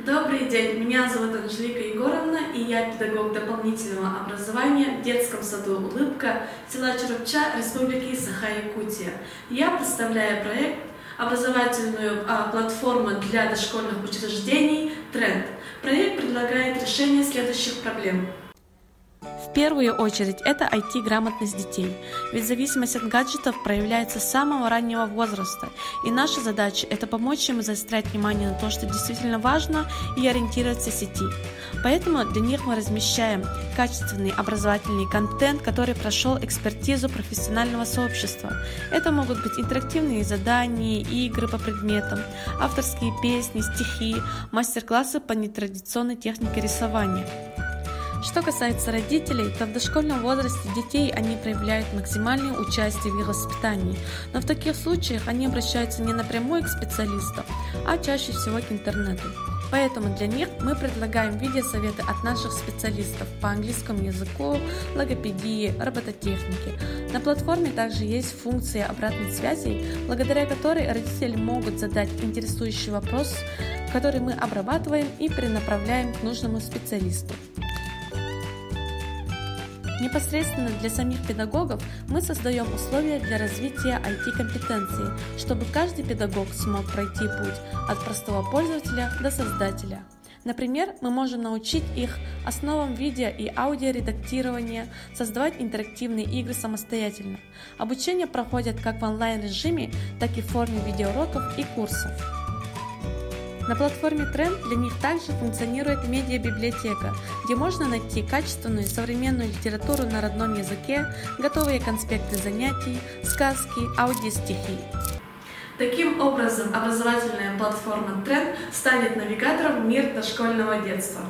Добрый день, меня зовут Анжелика Егоровна, и я педагог дополнительного образования в детском саду «Улыбка» села Чурупча, Республики Саха-Якутия. Я представляю проект образовательную платформу для дошкольных учреждений «Тренд». Проект предлагает решение следующих проблем. В первую очередь это IT-грамотность детей, ведь зависимость от гаджетов проявляется с самого раннего возраста, и наша задача – это помочь им заострять внимание на то, что действительно важно, и ориентироваться в сети. Поэтому для них мы размещаем качественный образовательный контент, который прошел экспертизу профессионального сообщества. Это могут быть интерактивные задания, игры по предметам, авторские песни, стихи, мастер-классы по нетрадиционной технике рисования. Что касается родителей, то в дошкольном возрасте детей они проявляют максимальное участие в их воспитании, но в таких случаях они обращаются не напрямую к специалистам, а чаще всего к интернету. Поэтому для них мы предлагаем видеосоветы от наших специалистов по английскому языку, логопедии, робототехнике. На платформе также есть функция обратной связи, благодаря которой родители могут задать интересующий вопрос, который мы обрабатываем и перенаправляем к нужному специалисту. Непосредственно для самих педагогов мы создаем условия для развития IT-компетенции, чтобы каждый педагог смог пройти путь от простого пользователя до создателя. Например, мы можем научить их основам видео и аудиоредактирования, создавать интерактивные игры самостоятельно. Обучение проходит как в онлайн-режиме, так и в форме видеоуроков и курсов. На платформе Тренд для них также функционирует медиабиблиотека, где можно найти качественную современную литературу на родном языке, готовые конспекты занятий, сказки, аудиостихи. Таким образом, образовательная платформа Тренд станет навигатором в мир дошкольного детства.